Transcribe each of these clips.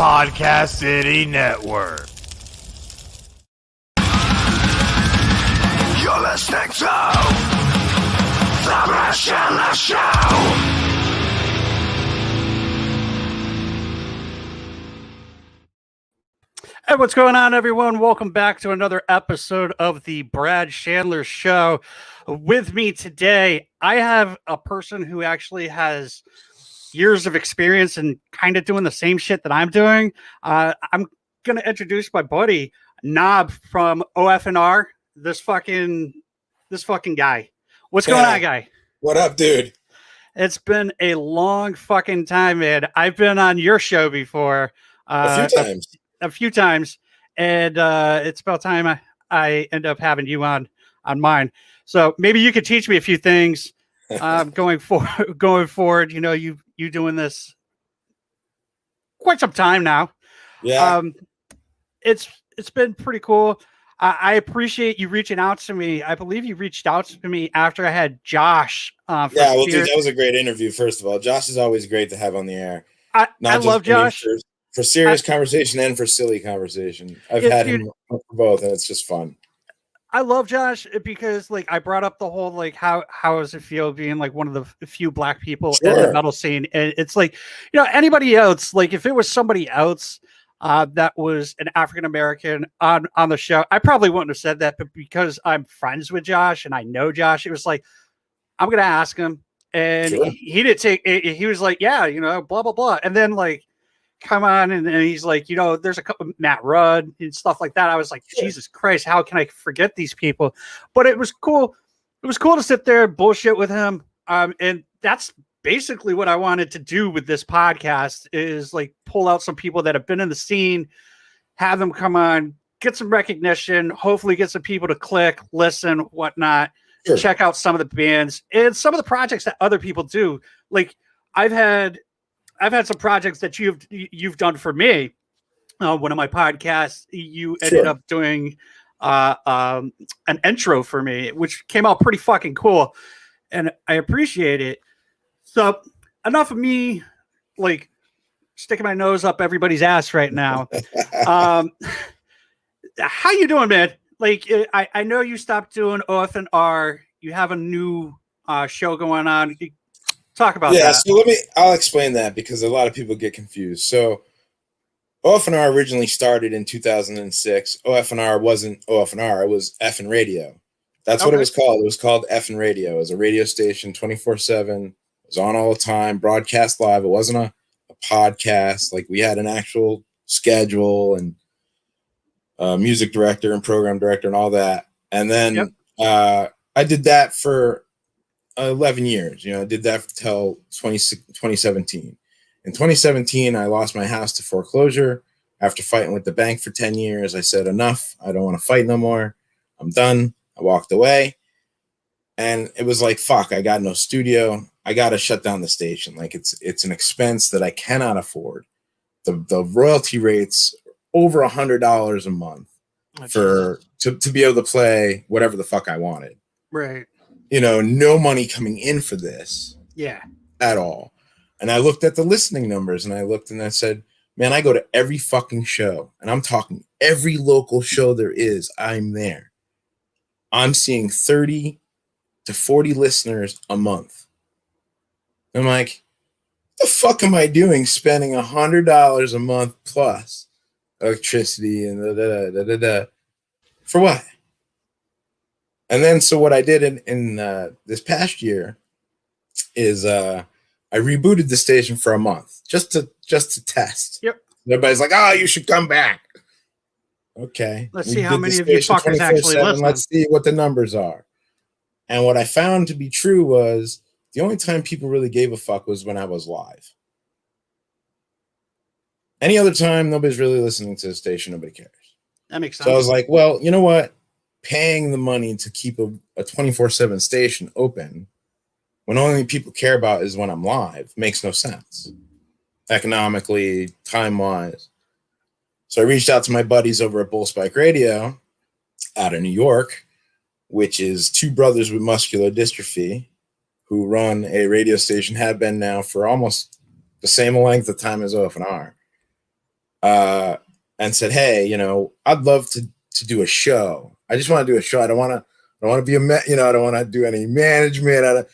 Podcast City Network. You're listening to The Brad Chandler Show. Hey, what's going on, everyone? Welcome back to another episode of the Brad Chandler Show. With me today, I have a person who actually has years of experience in kind of doing the same shit that I'm doing. I'm going to introduce my buddy, Knob from OFNR, this fucking guy. What's going on, guy? What up, dude? It's been a long fucking time, man. I've been on your show before. A few times. And it's about time I end up having you on mine. So maybe you could teach me a few things going forward. You know, you doing this quite some time now. Yeah. It's been pretty cool. I appreciate you reaching out to me. I believe you reached out to me after I had Josh. Dude, that was a great interview. First of all, Josh is always great to have on the air. I love Josh. For serious conversation and for silly conversation. I've had him for both, and it's just fun. I love Josh because, like, I brought up the whole, like, how does it feel being, like, one of the few black people in the metal scene? And it's like, you know, anybody else, like, if it was somebody else that was an African-American on the show, I probably wouldn't have said that. But because I'm friends with Josh and I know Josh, it was like, I'm going to ask him. And he didn't take it. He was like, yeah, you know, blah, blah, blah. And then, like, come on, and he's like, you know, there's a couple Matt Rudd and stuff like that. I was like, Jesus Christ, how can I forget these people? But it was cool. It was cool to sit there and bullshit with him. And that's basically what I wanted to do with this podcast is like pull out some people that have been in the scene, have them come on, get some recognition, hopefully get some people to click, listen, whatnot, check out some of the bands and some of the projects that other people do. Like I've had some projects that you've done for me. One of my podcasts, you ended up doing an intro for me, which came out pretty fucking cool, and I appreciate it. So enough of me, like sticking my nose up everybody's ass right now. How you doing, man? Like I know you stopped doing OFNR. You have a new show going on. Talk about that. Yeah, so I'll explain that because a lot of people get confused. So OFNR originally started in 2006. OFNR wasn't OFNR, it was F and Radio. That's what it was called. It was called F and Radio. It was a radio station 24/7. It was on all the time, broadcast live. It wasn't a podcast. Like we had an actual schedule and music director and program director and all that. And then I did that for 11 years. You know, I did that till 2017. In 2017, I lost my house to foreclosure. After fighting with the bank for 10 years, I said, enough. I don't want to fight no more. I'm done. I walked away. And it was like, fuck, I got no studio. I got to shut down the station. Like it's an expense that I cannot afford. The royalty rates over $100 a month to be able to play whatever the fuck I wanted. Right. You know, no money coming in for this. Yeah. At all. And I looked at the listening numbers and I looked and I said, man, I go to every fucking show. And I'm talking every local show there is. I'm there. I'm seeing 30 to 40 listeners a month. I'm like, what the fuck am I doing spending $100 a month plus electricity and for what? And then, so what I did in this past year is I rebooted the station for a month just to test. Yep. Everybody's like, "Oh, you should come back." Okay. Let's see how many of you fuckers actually listen. Let's see what the numbers are. And what I found to be true was the only time people really gave a fuck was when I was live. Any other time, nobody's really listening to the station. Nobody cares. That makes sense. So I was like, well, you know what? Paying the money to keep a 24/7 station open when only people care about is when I'm live makes no sense economically, time-wise. So I reached out to my buddies over at Bull Spike Radio out of New York, which is two brothers with muscular dystrophy who run a radio station, have been now for almost the same length of time as OFNR. and said, "Hey, I'd love to do a show. I just want to do a show. I don't want to be I don't want to do any management.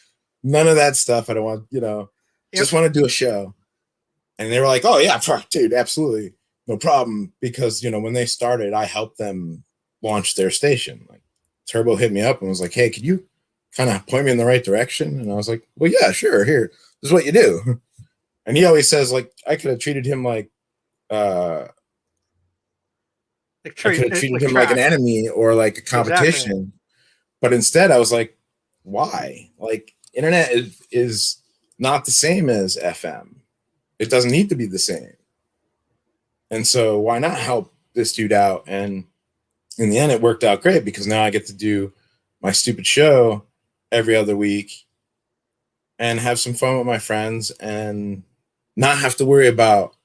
None of that stuff. I don't want, just want to do a show." And they were like, "Oh yeah, fuck, dude, absolutely, no problem." Because when they started, I helped them launch their station. Like Turbo hit me up and was like, "Hey, could you kind of point me in the right direction?" And I was like, "Well, yeah, sure. Here, this is what you do." And he always says, like, I could have treated him like him like an enemy or like a competition. Exactly. But instead I was like, why? Like, internet is not the same as FM. It doesn't need to be the same. And so why not help this dude out? And in the end, it worked out great because now I get to do my stupid show every other week and have some fun with my friends and not have to worry about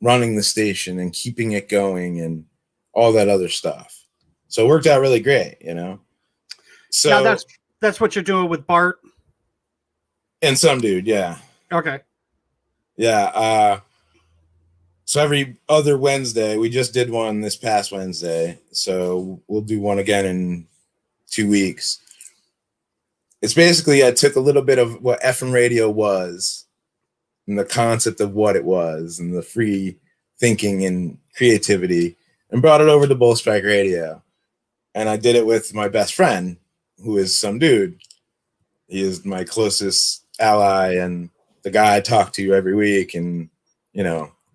running the station and keeping it going and all that other stuff. So it worked out really great, So now that's what you're doing with Bart and some dude, yeah. Okay. Yeah. So every other Wednesday, we just did one this past Wednesday, so we'll do one again in 2 weeks. It's basically, I took a little bit of what FM radio was and the concept of what it was and the free thinking and creativity and brought it over to Bull Spike Radio. And I did it with my best friend, who is some dude. He is my closest ally and the guy I talk to every week and,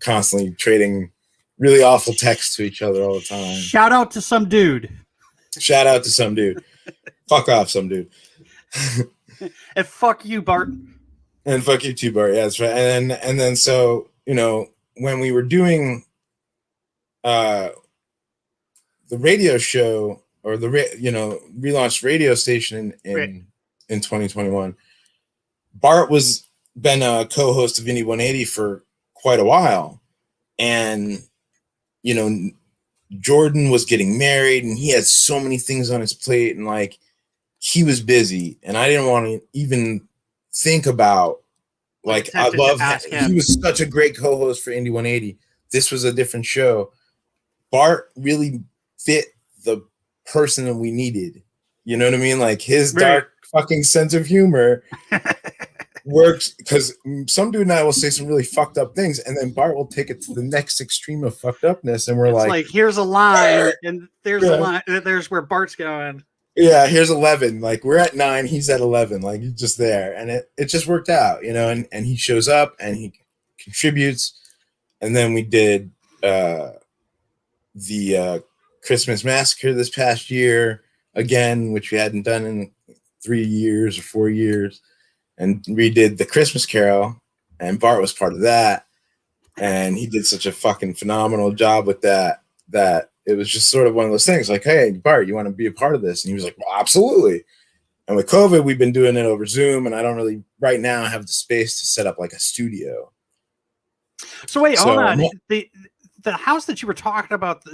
constantly trading really awful texts to each other all the time. Shout out to some dude. Shout out to some dude. Fuck off, some dude. And fuck you, Bart. And fuck you too, Bart. Yeah, that's right. And then so, when we were doing the radio show or the relaunched radio station in 2021, Bart was been a co-host of Indie 180 for quite a while. And, Jordan was getting married and he had so many things on his plate and like he was busy and I didn't want to even think about like I love him. He was such a great co-host for Indie 180. This was a different show. Bart really fit the person that we needed. You know what I mean? Like his dark fucking sense of humor works because some dude and I will say some really fucked up things, and then Bart will take it to the next extreme of fucked upness, and we're like, here's a line, and there's a line, there's where Bart's going. Yeah, here's 11. Like we're at 9, he's at 11. Like he's just there, and it just worked out, and he shows up and he contributes, and then we did the Christmas Massacre this past year again, which we hadn't done in 3 years or 4 years. And redid the Christmas Carol, and Bart was part of that. And he did such a fucking phenomenal job with that it was just sort of one of those things like, hey, Bart, you want to be a part of this? And he was like, well, absolutely. And with COVID, we've been doing it over Zoom, and I don't really right now have the space to set up like a studio. So wait, hold on. The house that you were talking about,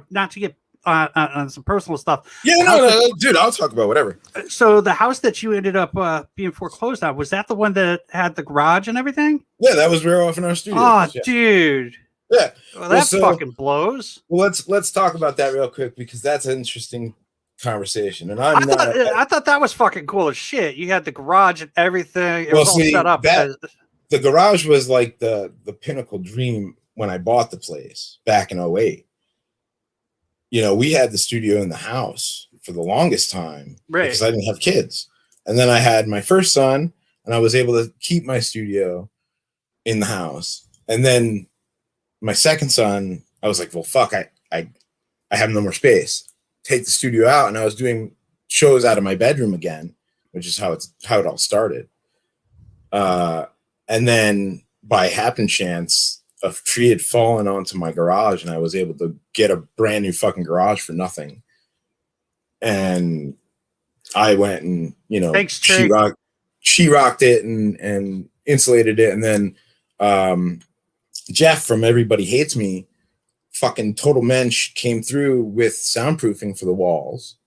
not to get on some personal stuff. Yeah, no, dude, I'll talk about whatever. So the house that you ended up being foreclosed on, was that the one that had the garage and everything? Yeah, that was where OFNR Studios. Oh, yeah. Dude. Yeah. Well, that fucking blows. Well, let's talk about that real quick because that's an interesting conversation. And I thought that was fucking cool as shit. You had the garage and everything. It was all set up. The garage was like the pinnacle dream when I bought the place back in 2008. We had the studio in the house for the longest time because I didn't have kids. And then I had my first son and I was able to keep my studio in the house. And then my second son, I was like, well, fuck, I have no more space. Take the studio out. And I was doing shows out of my bedroom again, which is how it all started. And then by happen chance, a tree had fallen onto my garage and I was able to get a brand new fucking garage for nothing. And I went and, she-rocked it and insulated it. And then Jeff from Everybody Hates Me, fucking Total Mensch, came through with soundproofing for the walls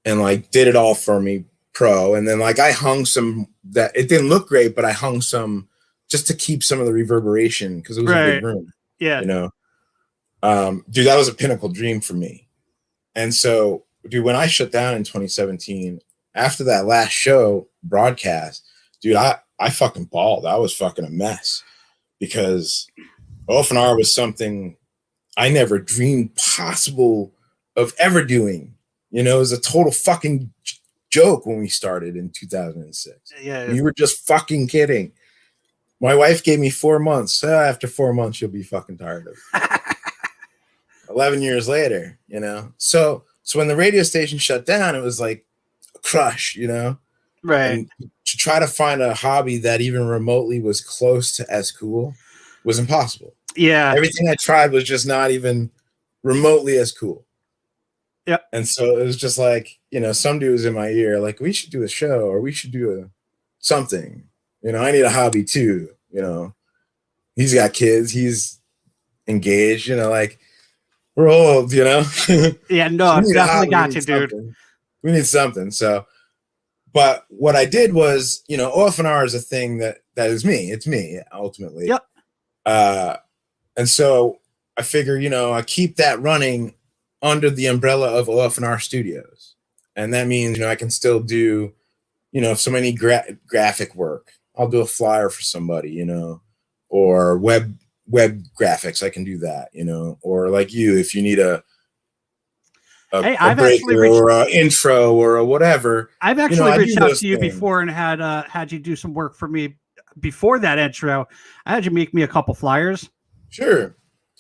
and like did it all for me pro. And then like I hung some that it didn't look great, but I hung some just to keep some of the reverberation because it was a big room. Yeah. You know, dude, that was a pinnacle dream for me. And so, dude, when I shut down in 2017, after that last show broadcast, dude, I fucking bawled. I was fucking a mess because OFNR was something I never dreamed possible of ever doing. You know, it was a total fucking joke when we started in 2006. Yeah. We were just fucking kidding. My wife gave me 4 months. After 4 months, you'll be fucking tired of it. 11 years later, you know. So when the radio station shut down, it was like a crush, you know. Right. And to try to find a hobby that even remotely was close to as cool was impossible. Yeah. Everything I tried was just not even remotely as cool. Yep. And so it was just like, you know, some dude was in my ear, like, we should do a show or we should do something. You know, I need a hobby too. You know, he's got kids, he's engaged, you know, like we're old, you know. Yeah, no, I've definitely got you, dude. We need something. So, but what I did was, you know, OFNR is a thing that is me. It's me ultimately. Yep. And so I figure, you know, I keep that running under the umbrella of OFNR Studios. And that means, you know, I can still do, you know, so many graphic work. I'll do a flyer for somebody, you know, or web graphics. I can do that, you know, or like you, if you need a breaker or an intro or a whatever. I've actually reached out to you before and had you do some work for me before that intro. I had you make me a couple flyers. Sure.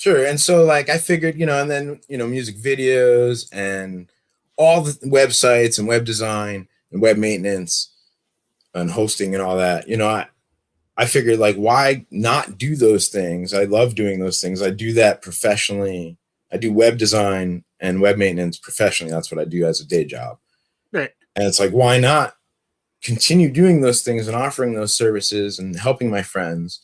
And so like I figured, you know, and then, you know, music videos and all the websites and web design and web maintenance and hosting and all that, you know, I figured like, why not do those things? I love doing those things. I do that professionally. I do web design and web maintenance professionally. That's what I do as a day job. Right. And it's like, why not continue doing those things and offering those services and helping my friends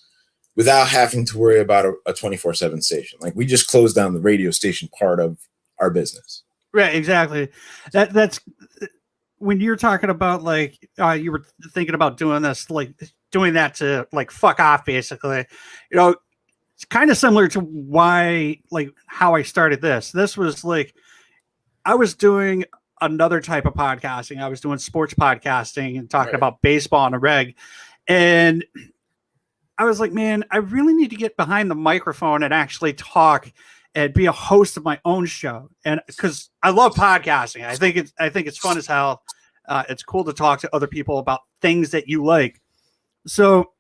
without having to worry about a 24/7 station? Like we just closed down the radio station part of our business. Right. Exactly. That's when you're talking about like, you were thinking about doing this, like doing that to like fuck off, basically, you know. It's kind of similar to why, like, how I started this. This was like, I was doing another type of podcasting. I was doing sports podcasting and talking about baseball on a reg. And I was like, man, I really need to get behind the microphone and actually talk and be a host of my own show. And because I love podcasting, I think it's fun as hell. It's cool to talk to other people about things that you like. So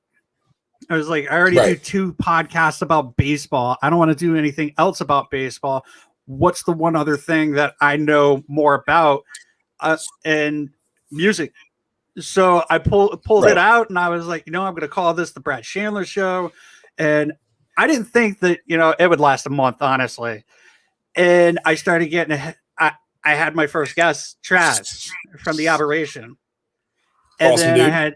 I was like, I already do 2 podcasts about baseball. I don't want to do anything else about baseball. What's the one other thing that I know more about? And music. So I pulled it out and I was like, you know, I'm going to call this the Brad Chandler Show. And I didn't think that, you know, it would last a month, honestly. And I started getting, I had my first guest, Trav from The Aberration. And awesome, then dude. I had...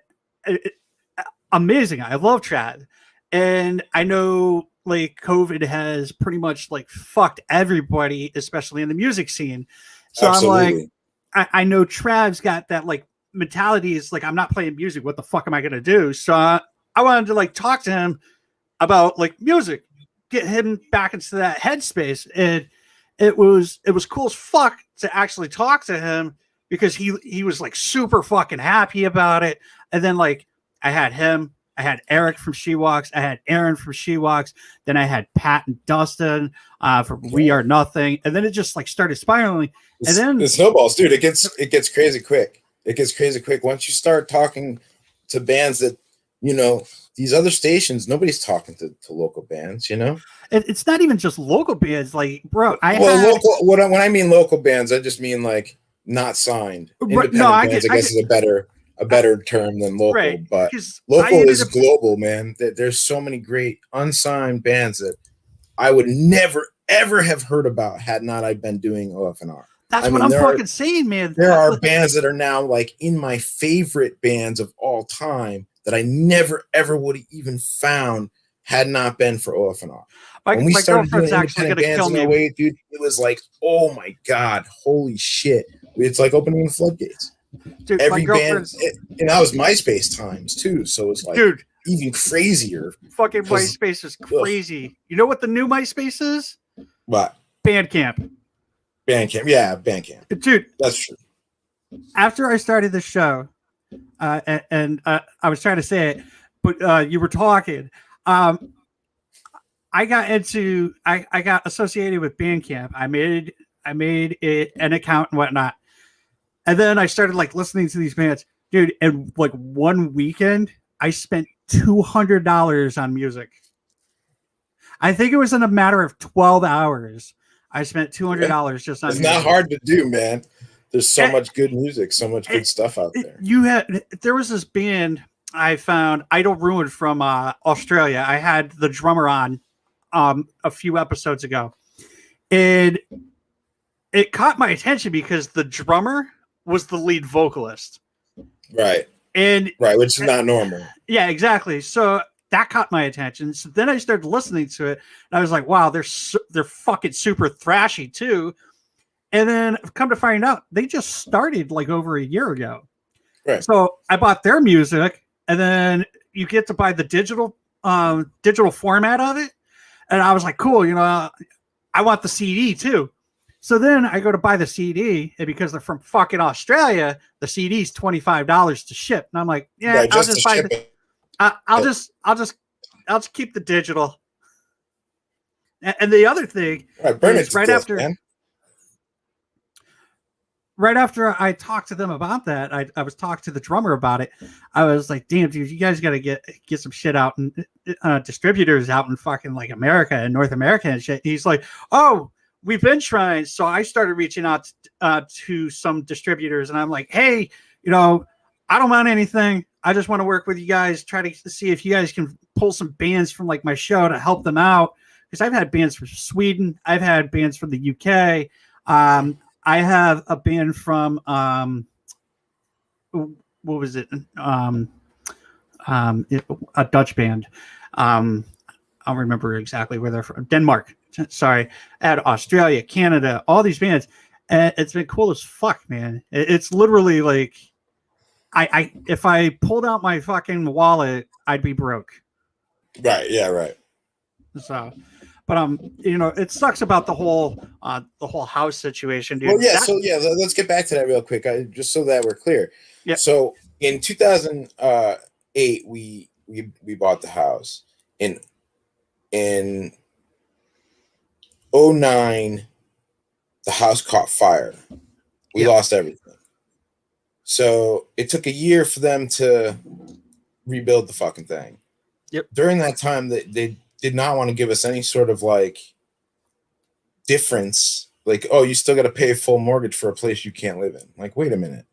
amazing. I love Chad. And I know like COVID has pretty much like fucked everybody, especially in the music scene. So absolutely. I'm like, I know Trav's got that like mentality is like, I'm not playing music. What the fuck am I going to do? So I wanted to like talk to him about like music, get him back into that headspace. And it was cool as fuck to actually talk to him because he was like super fucking happy about it. And then like, I had him, I had Eric from She Walks, I had Aaron from She Walks, then I had Pat and Dustin from We Are Nothing, and then it just like started spiraling. And then it snowballs, dude. It gets crazy quick. It gets crazy quick once you start talking to bands that, you know, these other stations, nobody's talking to local bands, you know. It's not even just local bands, like bro. When I mean local bands, I just mean like not signed. Independent bands, I guess is a better term than local, right, but local is global, man. There's so many great unsigned bands that I would never ever have heard about had not I been doing OFNR. That's what I'm fucking saying, man. There are bands that are now like in my favorite bands of all time that I never ever would have even found had not been for OFNR. When we started doing independent bands in 08, dude, it was like, oh my god, holy shit! It's like opening the floodgates. Dude, Every my band, girlfriend's and that was MySpace times too. So it's like dude, even crazier. fucking 'Cause- MySpace is crazy. You know what the new MySpace is? What? Bandcamp. Bandcamp. Yeah, Bandcamp. Dude, That's true. after I started the show, and I was trying to say it, but you were talking. I got associated with Bandcamp. I made an account and whatnot, and then I started like listening to these bands, dude. And like one weekend, I spent $200 on music. I think it was in a matter of 12 hours. I spent $200 just on. It's music. not hard to do, man. There's so much good music, so much good stuff out there. There was this band I found, Idle Ruin, from Australia. I had the drummer on a few episodes ago, and it caught my attention because the drummer was the lead vocalist. Right. Which is not normal. Yeah, exactly. So that caught my attention. So then I started listening to it, and I was like, wow, they're fucking super thrashy too. And then come to find out, they just started like over a year ago. Right. So I bought their music, and then you get to buy the digital format of it. And I was like, cool, I want the CD too. So then I go to buy the CD, and because they're from fucking Australia, the CD's $25 to ship. And I'm like, yeah, Right, I'll just buy the. I'll just keep the digital. And the other thing is right after I talked to them about that, I was talking to the drummer about it. I was like, damn, dude, you guys got to get some shit out and distributors out in fucking like America and North America and shit. He's like, oh, we've been trying. So I started reaching out to some distributors, and I'm like, hey, I don't want anything. I just want to work with you guys, try to see if you guys can pull some bands from like my show to help them out. Because I've had bands from Sweden. I've had bands from the UK. I have a band from what was it? A Dutch band. I'll remember exactly where they're from. Denmark. Sorry. At Australia, Canada, all these bands. And it's been cool as fuck, man. It's literally like I if I pulled out my fucking wallet, I'd be broke. Right. Yeah. Right. So. But it sucks about the whole house situation, dude. Well, yeah. Let's get back to that real quick, just so that we're clear. Yeah. So in 2008, we bought the house. In 2009, the house caught fire. We lost everything. So it took a year for them to rebuild the fucking thing. Yep. During that time, they did not want to give us any sort of like difference. Like, oh, you still got to pay a full mortgage for a place you can't live in. Like, wait a minute.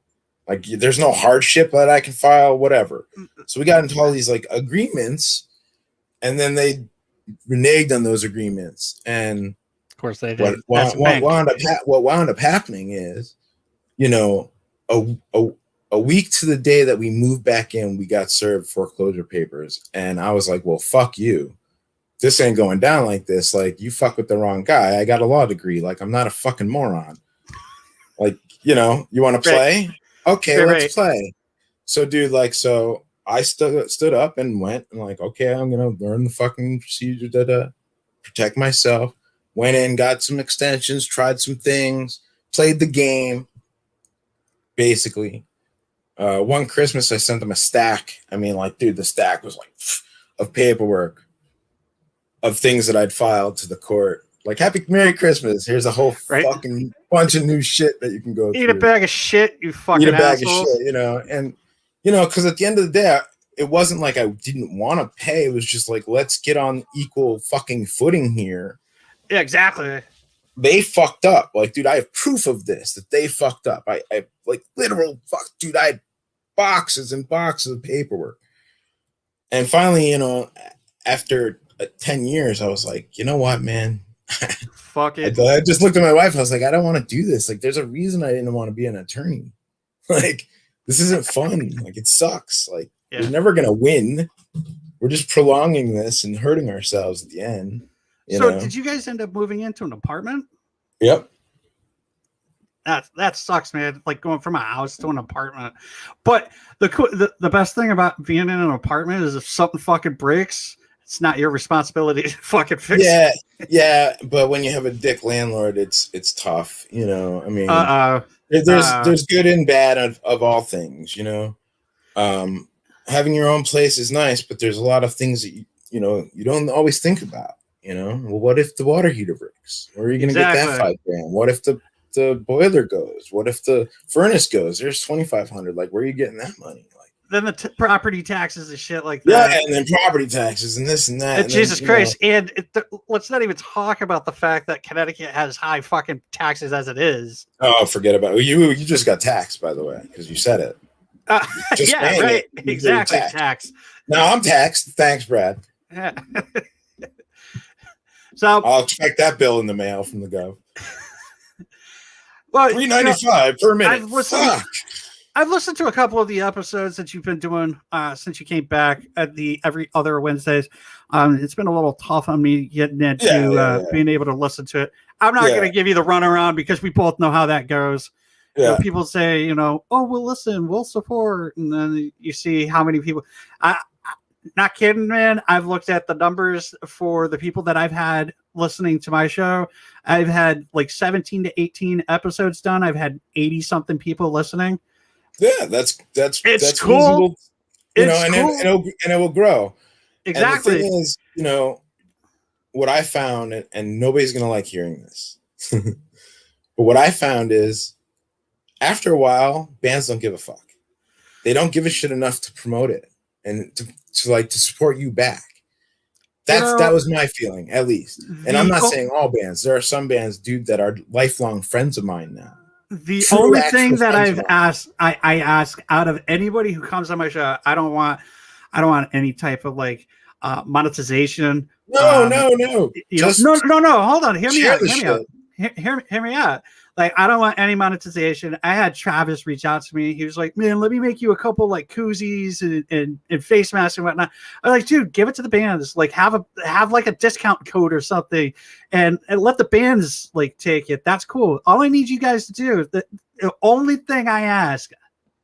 Like, there's no hardship that I can file, whatever. So we got into all these like agreements, and then they reneged on those agreements. And of course they did. What wound up happening is, a week to the day that we moved back in, we got served foreclosure papers. And I was like, well, fuck you. This ain't going down like this. Like, you fuck with the wrong guy. I got a law degree. Like, I'm not a fucking moron. Like, you want to play? Okay, let's play. So, dude, so I stood up and went and like, okay, I'm going to learn the fucking procedure to protect myself. Went in, got some extensions, tried some things, played the game, basically. One Christmas, I sent them a stack. I mean, like, dude, the stack was like of paperwork of things that I'd filed to the court. Like, Merry Christmas. Here's a whole fucking bunch of new shit that you can go through. Eat a bag of shit, you fucking Eat a bag asshole. of shit, And, because at the end of the day, it wasn't like I didn't want to pay. It was just like, let's get on equal fucking footing here. Yeah, exactly. They fucked up. Like, dude, I have proof of this, that they fucked up. I like literal fuck, dude, I had boxes and boxes of paperwork. And finally, after 10 years, I was like, you know what, man? Fuck it. I just looked at my wife. I was like, I don't want to do this. Like, there's a reason I didn't want to be an attorney. Like, this isn't fun. Like, it sucks. Like, we're never going to win. We're just prolonging this and hurting ourselves at the end. So did you guys end up moving into an apartment? Yep. that sucks, man. Like going from a house to an apartment. But the best thing about being in an apartment is if something fucking breaks, it's not your responsibility to fucking fix it. Yeah. But when you have a dick landlord, it's tough. I mean, there's good and bad of all things. Having your own place is nice, but there's a lot of things that you don't always think about. Well, what if the water heater breaks? Where are you going to get that $5,000? What if the boiler goes? What if the furnace goes? There's $2,500. Like, where are you getting that money? Like, then the property taxes and shit like that. Yeah, and then property taxes and this and that. And Jesus Christ! And let's not even talk about the fact that Connecticut has high fucking taxes as it is. Oh, forget about it. You just got taxed, by the way, because you said it. Yeah, right. Exactly. Tax. No, I'm taxed. Thanks, Brad. Yeah. So I'll expect that bill in the mail from the gov. Well, $3.95 per minute. I've listened to a couple of the episodes that you've been doing since you came back at every other Wednesdays. It's been a little tough on me getting into being able to listen to it. I'm not going to give you the runaround because we both know how that goes. Yeah. People say, oh, we'll listen, we'll support, and then you see how many people. Not kidding, man. I've looked at the numbers for the people that I've had listening to my show. I've had like 17 to 18 episodes done. I've had 80 something people listening. Yeah, that's cool. Reasonable, and it will grow. Exactly. And the thing is, what I found, and nobody's gonna like hearing this, but what I found is, after a while, bands don't give a fuck. They don't give a shit enough to promote it and to support you back. That was my feeling, at least. And I'm not saying all bands. There are some bands, dude, that are lifelong friends of mine now. The only thing that I ask out of anybody who comes on my show, I don't want any type of monetization. No. No. Hold on. Hear me out. Like, I don't want any monetization. I had Travis reach out to me. He was like, man, let me make you a couple koozies and face masks and whatnot. I was like, dude, give it to the bands. Like, have a discount code or something and let the bands take it. That's cool. All I need you guys to do, the only thing I ask,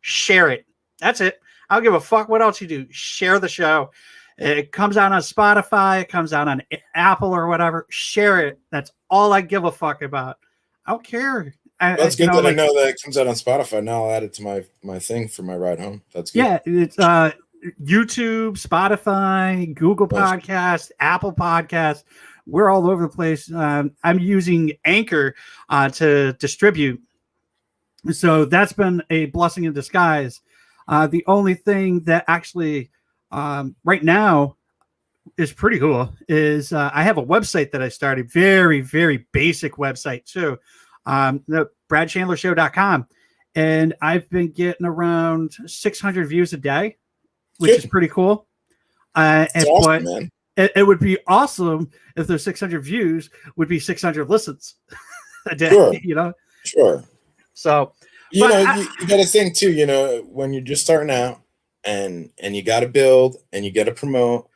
share it. That's it. I don't give a fuck what else you do. Share the show. It comes out on Spotify. It comes out on Apple or whatever. Share it. That's all I give a fuck about. I don't care. That's good that I know that it comes out on Spotify. Now I'll add it to my thing for my ride home. That's good. Yeah, it's YouTube, Spotify, Google Podcasts, Apple Podcasts. We're all over the place. I'm using Anchor to distribute. So that's been a blessing in disguise. The only thing that actually right now is pretty cool is I have a website that I started, very, very basic website too, the BradChandlerShow.com, and I've been getting around 600 views a day, which is pretty cool. Awesome, man. It would be awesome if those 600 views would be 600 listens a day. Sure. Sure. So you got to think too. When you're just starting out, and you got to build and you got to promote.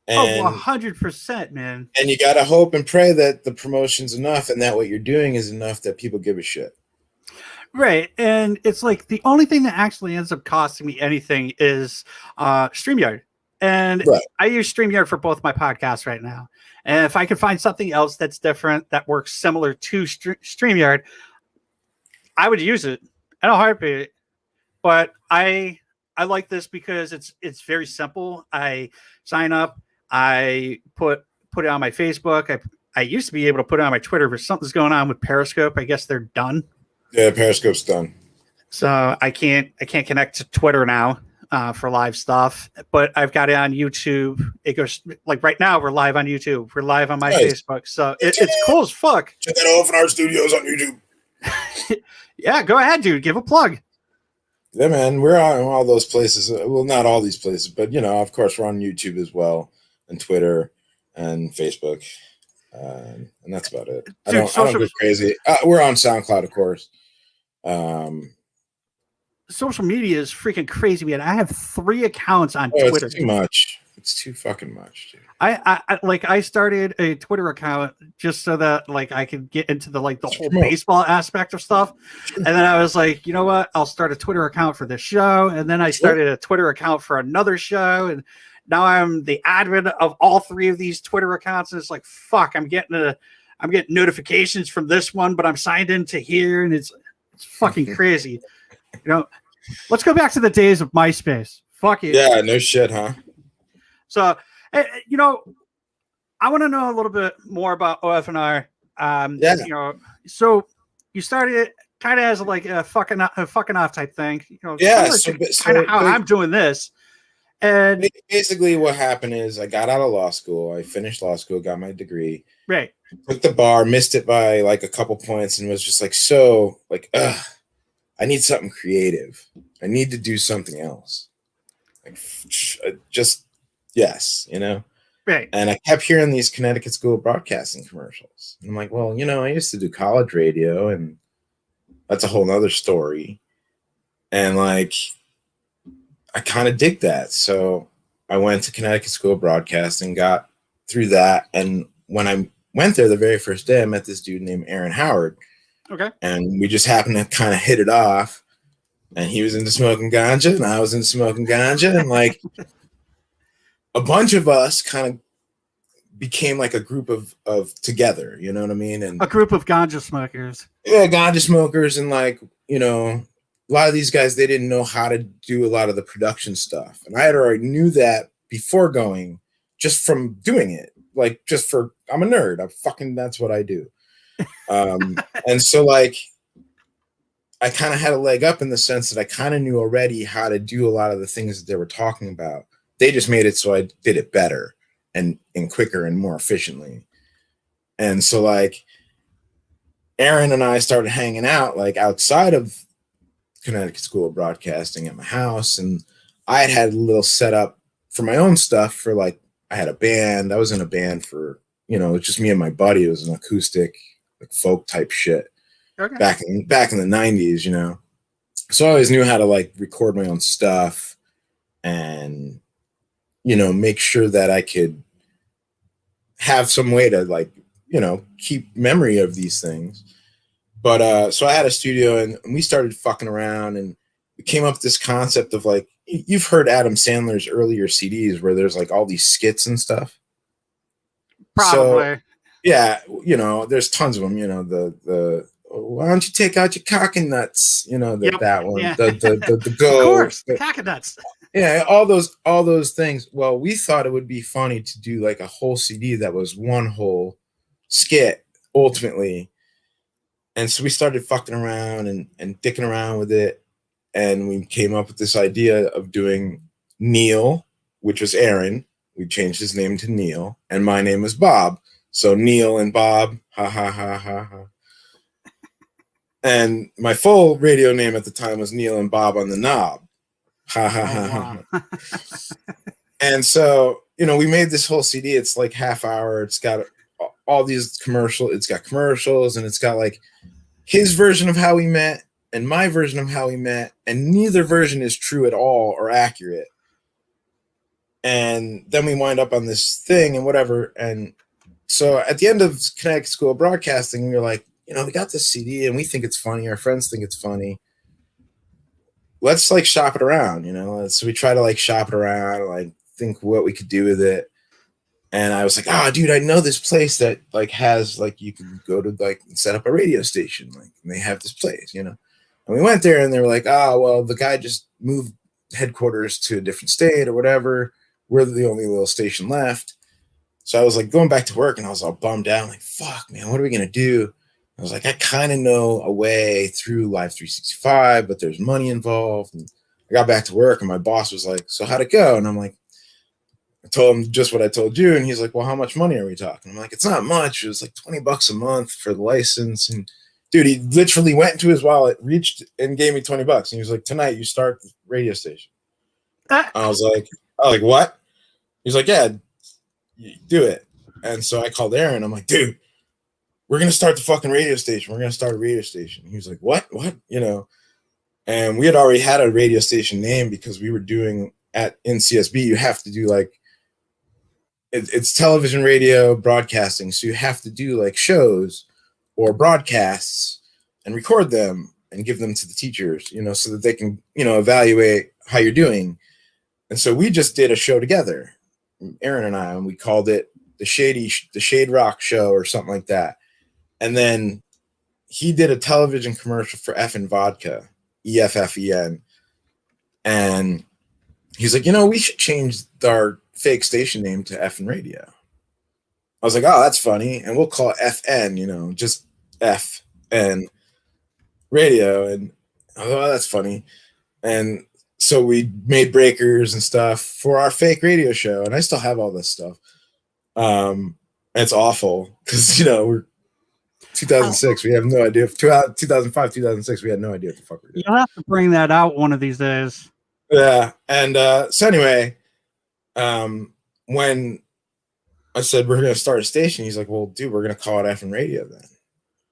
And, 100%, man. And you got to hope and pray that the promotion's enough and that what you're doing is enough that people give a shit. Right. And it's the only thing that actually ends up costing me anything is StreamYard. And I use StreamYard for both my podcasts right now. And if I can find something else that's different, that works similar to StreamYard, I would use it in a heartbeat. But I like this because it's very simple. I sign up. I put it on my Facebook. I used to be able to put it on my Twitter, but something's going on with Periscope. I guess they're done. Yeah, Periscope's done. So I can't connect to Twitter now for live stuff. But I've got it on YouTube. It goes right now. We're live on YouTube. We're live on my Facebook. So it's cool as fuck. Check out OFNR Studios on YouTube. Yeah, go ahead, dude. Give a plug. Yeah, man, we're on all those places. Well, not all these places, but of course, we're on YouTube as well, and Twitter, and Facebook, and that's about it. I don't go crazy. We're on SoundCloud, of course. Social media is freaking crazy, man. I have 3 accounts on Twitter. It's too much. It's too fucking much, dude. I started a Twitter account just so that like I could get into the whole baseball aspect of stuff. And then I was like, you know what? I'll start a Twitter account for this show. And then I started a Twitter account for another show. And now I'm the admin of all three of these Twitter accounts. And it's like, fuck, I'm getting notifications from this one, but I'm signed into here, and it's fucking crazy. Let's go back to the days of MySpace. Fuck it. Yeah, no shit, huh? So, I want to know a little bit more about OFNR. So you started it kind of as like a fucking off type thing. Yeah, kind of how I'm doing this. And basically, what happened is I got out of law school. I finished law school, got my degree. Right. Took the bar, missed it by like a couple points, and was just like, I need something creative. I need to do something else. Yes. Right. And I kept hearing these Connecticut School of Broadcasting commercials. And I'm like, well, I used to do college radio, and that's a whole nother story. And like, I kind of dig that. So I went to Connecticut School of Broadcasting, got through that. And when I went there the very first day, I met this dude named Aaron Howard. Okay. And we just happened to kind of hit it off. And he was into smoking ganja, and I was into smoking ganja. And like a bunch of us kind of became like a group of together, you know what I mean? And a group of ganja smokers. Yeah, ganja smokers. And like, a lot of these guys, they didn't know how to do a lot of the production stuff. And I had already knew that before going, just from doing it. Like, I'm a nerd. That's what I do. And so like, I kind of had a leg up in the sense that I kind of knew already how to do a lot of the things that they were talking about. They just made it so I did it better and quicker and more efficiently. And so like Aaron and I started hanging out like outside of Connecticut School of Broadcasting at my house. And I had a little setup for my own stuff for like, I had a band. I was in a band for, just me and my buddy. It was an acoustic, like folk type shit. Okay. Back in the 90s, So I always knew how to like record my own stuff and, make sure that I could have some way to like, keep memory of these things. But so I had a studio and we started fucking around, and we came up with this concept of like, you've heard Adam Sandler's earlier CDs where there's like all these skits and stuff. Probably. So, yeah, there's tons of them, the why don't you take out your cock and nuts? That one. Yeah. The go. Of course, the cock and nuts. Yeah, all those things. Well, we thought it would be funny to do like a whole CD that was one whole skit ultimately. And so we started fucking around and dicking around with it. And we came up with this idea of doing Neil, which was Aaron. We changed his name to Neil. And my name was Bob. So Neil and Bob, ha ha ha ha ha. And my full radio name at the time was Neil and Bob on the Knob. Ha ha ha ha. And so, we made this whole CD. It's like half hour. It's got all these commercials. It's got commercials, and it's got like his version of how we met and my version of how we met. And neither version is true at all or accurate. And then we wind up on this thing and whatever. And so at the end of Connecticut School of Broadcasting, we were like, we got this CD and we think it's funny. Our friends think it's funny. Let's like shop it around, So we try to like shop it around, like think what we could do with it. And I was like, dude, I know this place that like has like, you can go to like set up a radio station. Like, and they have this place, And we went there and they were like, well, the guy just moved headquarters to a different state or whatever. We're the only little station left. So I was like going back to work and I was all bummed out. Like, fuck, man, what are we going to do? I was like, I kind of know a way through Live 365, but there's money involved. And I got back to work and my boss was like, so how'd it go? And I'm like, I told him just what I told you. And he's like, well, how much money are we talking? I'm like, it's not much. It was like $20 a month for the license. And dude, he literally went into his wallet, reached and gave me $20. And he was like, tonight you start the radio station. I was like, what? He's like, yeah, do it. And so I called Aaron. I'm like, dude, we're going to start the fucking radio station. We're going to start a radio station. He was like, what? And we had already had a radio station name because we were doing in CSB, you have to do like it's television, radio, broadcasting. So you have to do like shows or broadcasts and record them and give them to the teachers, you know, so that they can, you know, evaluate how you're doing. And so we just did a show together, Aaron and I, and we called it the Shade Rock Show or something like that. And then he did a television commercial for Effin Vodka, EFFEN. And he's like, you know, we should change our fake station name to Effin Radio. I was like, oh, that's funny. And we'll call it FN, you know, just F and radio. And I thought, oh, that's funny. And so we made breakers and stuff for our fake radio show. And I still have all this stuff. It's awful because, you know, we're 2006. We have no idea. 2005, 2006, we had no idea what the fuck we were doing. You'll have to bring that out one of these days. Yeah. And so anyway, when I said we're going to start a station, he's like, well, dude, we're going to call it Effin Radio then.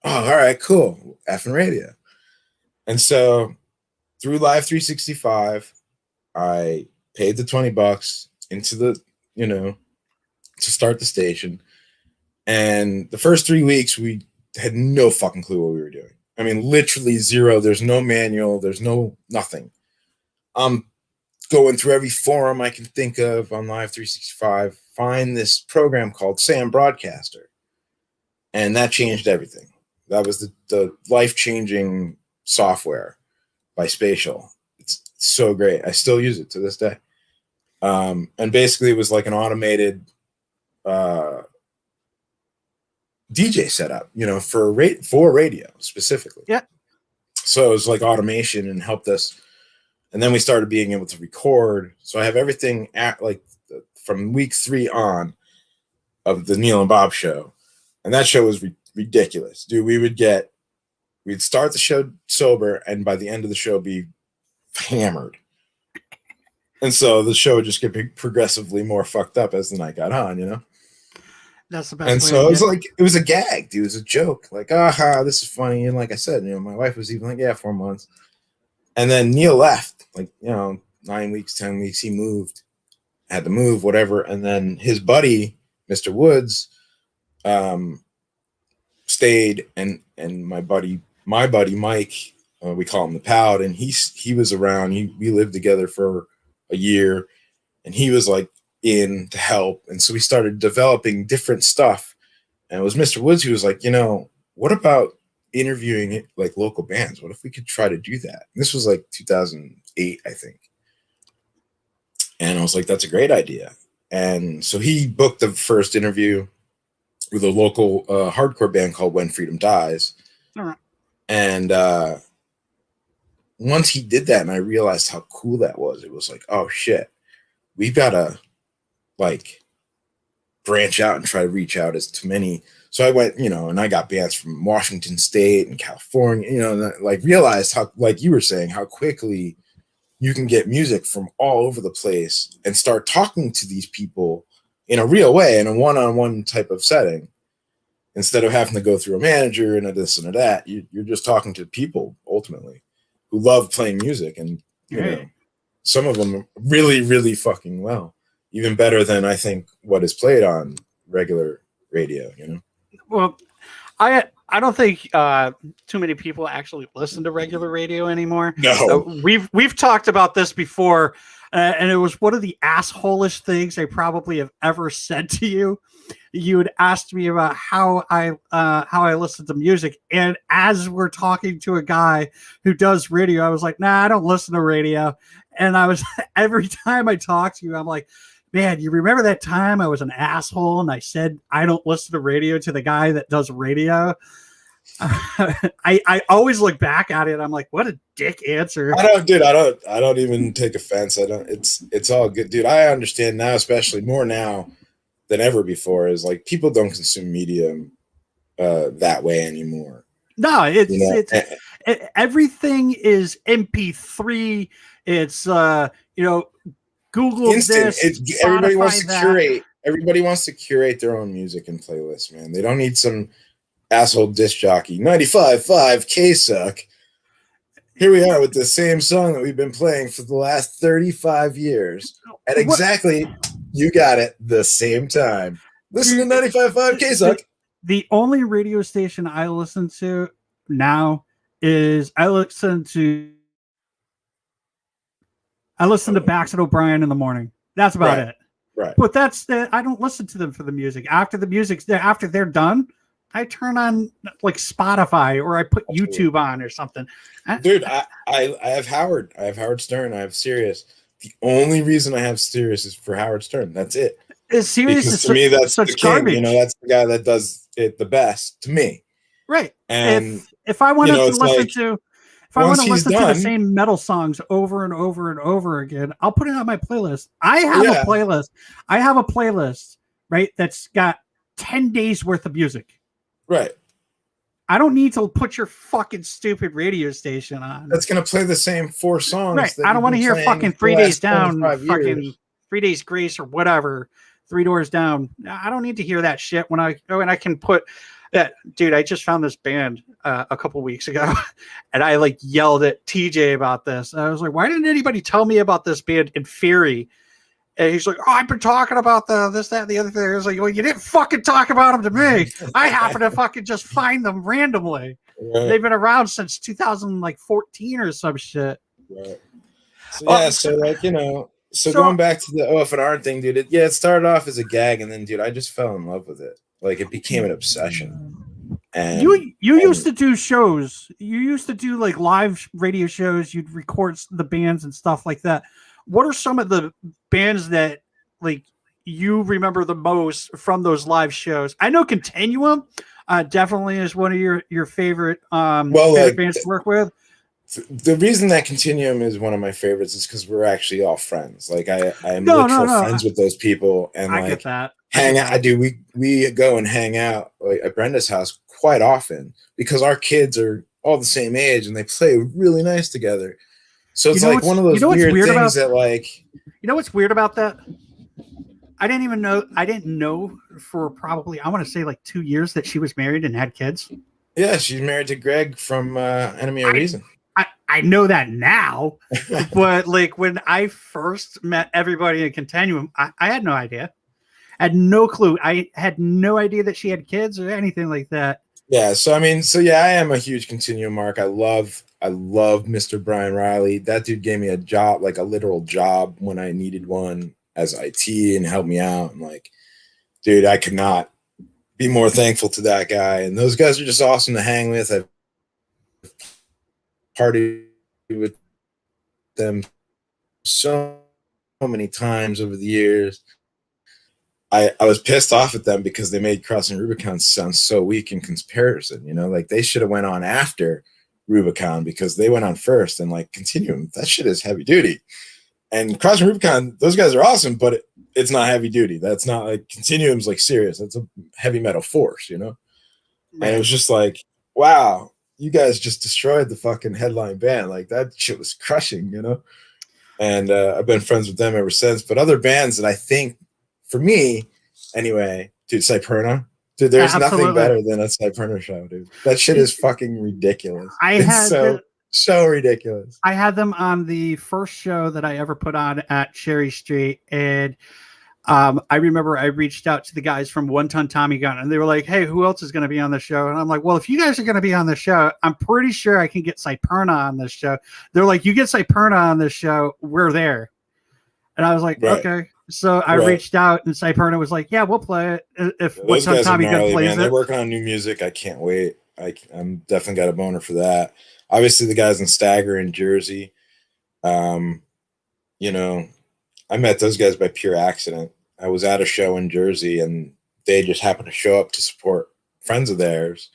Oh, all right, cool. Effin Radio. And so through Live 365, I paid the $20 into the, you know, to start the station. And the first 3 weeks, we had no fucking clue what we were doing. I mean, literally zero. There's no manual. There's no nothing. I'm going through every forum I can think of on Live 365, find this program called Sam Broadcaster. And that changed everything. That was the life-changing software by Spatial. It's so great. I still use it to this day. And basically it was like an automated DJ setup, you know, for radio specifically. Yeah. So it was like automation and helped us. And then we started being able to record. So I have everything at like from week 3 on of the Neil and Bob show. And that show was ridiculous. Dude, we'd start the show sober and by the end of the show be hammered. And so the show would just get progressively more fucked up as the night got on, you know? That's the best. And so it was like, it was a gag, dude. It was a joke. Like, aha, this is funny. And like I said, you know, my wife was even like, yeah, 4 months. And then Neil left, like, you know, 9 weeks, 10 weeks, he moved, had to move, whatever. And then his buddy, Mr. Woods, stayed, and my buddy Mike, we call him the Pout, and he was around. We lived together for a year, and he was like in to help. And so we started developing different stuff. And it was Mr. Woods who was like, you know, what about interviewing like local bands? What if we could try to do that? And this was like 2008, I think. And I was like, that's a great idea. And so he booked the first interview with a local hardcore band called When Freedom Dies. All right. And once he did that and I realized how cool that was, it was like, oh shit, we've got to like branch out and try to reach out as to many. So I went, you know, and I got bands from Washington State and California, you know, and I, like realized how, like you were saying, how quickly you can get music from all over the place and start talking to these people in a real way, in a one-on-one type of setting, instead of having to go through a manager and a this and a that. You're just talking to people ultimately who love playing music, and you know, some of them really, really fucking well, even better than I think what is played on regular radio. You know. Well, I don't think too many people actually listen to regular radio anymore. No, we've talked about this before, and it was one of the assholish things I probably have ever said to you. You had asked me about how I listen to music, and as we're talking to a guy who does radio, I was like, "Nah, I don't listen to radio." And I was every time I talk to you, I'm like, man, you remember that time I was an asshole and I said I don't listen to radio to the guy that does radio? I always look back at it. I'm like, what a dick answer. I don't even take offense. It's all good, dude. I understand now, especially more now than ever before, is like people don't consume media that way anymore. No, it's everything is MP3. It's you know, Google instant. this. Everybody wants to that. curate. Everybody wants to curate their own music and playlists, man. They don't need some asshole disc jockey 95.5 K-Suck. Here we are with the same song that we've been playing for the last 35 years at exactly You got it. The same time. Listen to 95.5 K-Suck. The only radio station I listen to now is I listen to Bax and O'Brien in the morning. That's about it. Right. But that's the I don't listen to them for the music. After they're done, I turn on like Spotify or I put YouTube on or something. Dude, I have Howard. I have Howard Stern. I have Sirius. The only reason I have Sirius is for Howard Stern. That's it. Sirius because is to me that's such the king. garbage. You know, that's the guy that does it the best to me. Right. And if I wanted to listen like, to if I want to listen done, to the same metal songs over and over and over again, I'll put it on my playlist. I have a playlist. I have a playlist, right, that's got 10 days worth of music. Right. I don't need to put your fucking stupid radio station on. That's going to play the same 4 songs. Right. I don't want to hear fucking 3 Days Down, fucking 3 Days Grace or whatever, 3 Doors Down. I don't need to hear that shit when I can put that. Dude, I just found this band a couple weeks ago and I like yelled at TJ about this. I was like, why didn't anybody tell me about this band in Fury? And he's like, oh, I've been talking about this, that, and the other thing. I was like, well, you didn't fucking talk about them to me. I happen to fucking just find them randomly. Right. They've been around since 2014 or some shit. Right. So going back to the OFNR thing, dude, it started off as a gag, and then, dude, I just fell in love with it. Like, it became an obsession. And you used to do shows. You used to do, like, live radio shows. You'd record the bands and stuff like that. What are some of the bands that like you remember the most from those live shows? I know Continuum definitely is one of your favorite favorite bands to work with. The reason that Continuum is one of my favorites is because we're actually all friends. Like I am literal friends with those people, and I get that. Hang out. I do. We go and hang out like, at Brenda's house quite often because our kids are all the same age and they play really nice together. So it's like one of those weird things that, like, you know what's weird about that? I didn't know for probably, I want to say like 2 years that she was married and had kids. Yeah, she's married to Greg from Enemy of Reason. I know that now, but like when I first met everybody in Continuum, I had no idea. I had no clue. I had no idea that she had kids or anything like that. Yeah, so I am a huge Continuum mark. I love Mr. Brian Riley. That dude gave me a job, like a literal job when I needed one as IT and helped me out. And like, dude, I could not be more thankful to that guy. And those guys are just awesome to hang with. I've partied with them so many times over the years. I was pissed off at them because they made Crossing Rubicon sound so weak in comparison. You know, like they should have went on after Rubicon because they went on first, and like Continuum, that shit is heavy duty. And Crossing Rubicon, those guys are awesome, but it's not heavy duty. That's not like Continuum's like serious. That's a heavy metal force, you know? And it was just like, wow, you guys just destroyed the fucking headline band. Like that shit was crushing, you know? And I've been friends with them ever since. But other bands that I think, for me, anyway, dude, Cyperna. Dude, there's nothing better than a Cyperna show, dude. That shit is fucking ridiculous. It's so ridiculous. I had them on the first show that I ever put on at Cherry Street, and I remember I reached out to the guys from One Ton Tommy Gun, and they were like, hey, who else is going to be on the show? And I'm like, well, if you guys are going to be on the show, I'm pretty sure I can get Cyperna on this show. They're like, you get Cyperna on this show, we're there. And I was like, okay. So I reached out, and Cyperna was like, yeah, we'll play it if One Ton Tommy Gun plays it. They're working on new music. I can't wait. I'm definitely got a boner for that. Obviously, the guys in Stagger in Jersey. You know, I met those guys by pure accident. I was at a show in Jersey, and they just happened to show up to support friends of theirs.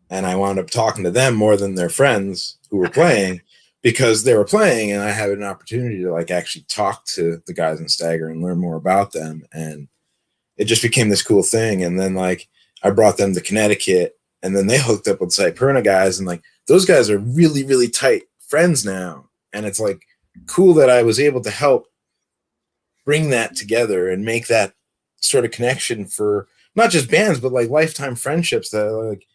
And I wound up talking to them more than their friends who were playing because they were playing, and I had an opportunity to like actually talk to the guys in Stagger and learn more about them. And it just became this cool thing. And then like I brought them to Connecticut, and then they hooked up with Cyperna guys, and like those guys are really, really tight friends now. And it's like cool that I was able to help bring that together and make that sort of connection for not just bands, but like lifetime friendships that are like,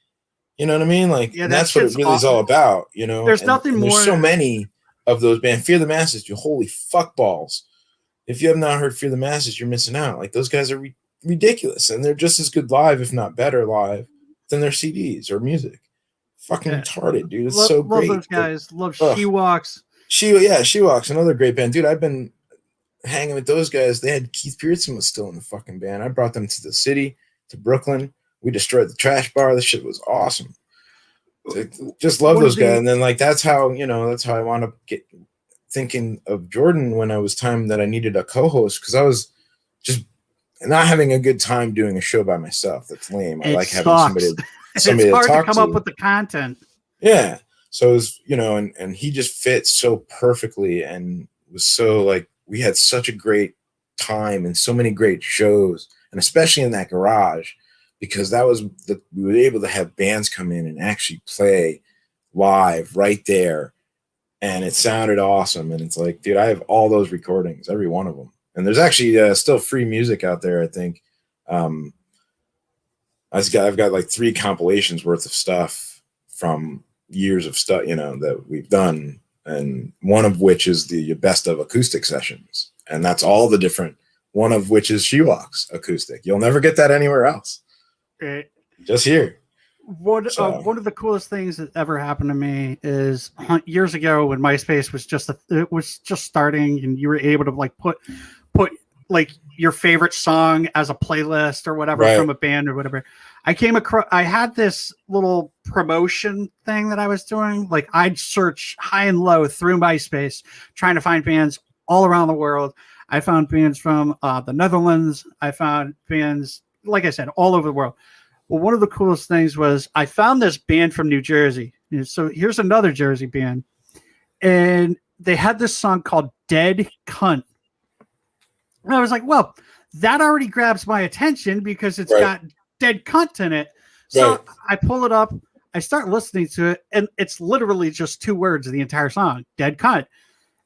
you know what I mean? Like, yeah, that's what it really is all about, you know? There's nothing more. There's so many of those bands. Fear the Masses, you holy fuck balls. if you have not heard Fear the Masses, you're missing out. Like those guys are ridiculous, and they're just as good live, if not better live, than their CDs or music. Fucking retarded, dude. It's so great. Love those guys. Love She Walks. She Walks, another great band, dude. I've been hanging with those guys. They had Keith Pearson was still in the fucking band. I brought them to the city, to Brooklyn. We destroyed the trash bar. This shit was awesome. Just love those guys. And then like that's how I wound up thinking of Jordan when I was time that I needed a co-host, because I was just not having a good time doing a show by myself. That's lame. I like having somebody it's hard to talk to come up with the content. Yeah. So it was, and he just fits so perfectly and was so like, we had such a great time and so many great shows, and especially in that garage, because we were able to have bands come in and actually play live right there. And it sounded awesome. And it's like, dude, I have all those recordings, every one of them. And there's actually still free music out there, I think. I've got like 3 compilations worth of stuff from years of stuff, that we've done. And one of which is the best of acoustic sessions. And that's all the different, one of which is She Walks acoustic. You'll never get that anywhere else. Right. Just here. One of the coolest things that ever happened to me is years ago when MySpace was just starting, and you were able to like put like your favorite song as a playlist or whatever from a band or whatever. I had this little promotion thing that I was doing. Like I'd search high and low through MySpace trying to find bands all around the world. I found bands from the Netherlands. I found bands, like I said, all over the world. Well, one of the coolest things was I found this band from New Jersey. And so here's another Jersey band. And they had this song called Dead Cunt. And I was like, well, that already grabs my attention because it's got dead cunt in it. So I pull it up. I start listening to it. And it's literally just 2 words of the entire song, dead cunt.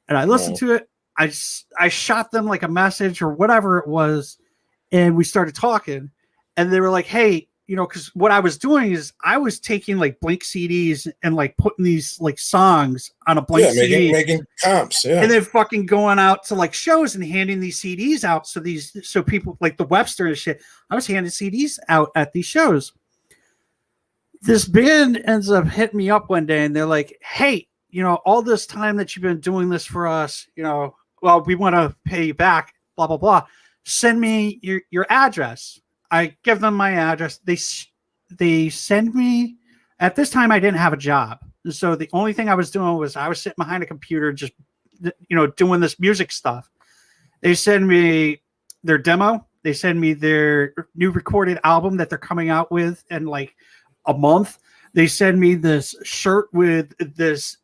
And I listened to it. I shot them like a message or whatever it was. And we started talking. And they were like, hey, because what I was doing is I was taking like blank CDs and like putting these like songs on a blank CD, making comps, and then fucking going out to like shows and handing these CDs out. So people like the Webster and shit, I was handing CDs out at these shows. This band ends up hitting me up one day and they're like, hey, all this time that you've been doing this for us, well, we want to pay you back, blah, blah, blah. Send me your address. I give them my address. They send me. At this time, I didn't have a job, so the only thing I was doing was I was sitting behind a computer, just doing this music stuff. They send me their demo. They send me their new recorded album that they're coming out with in like a month. They send me this shirt with this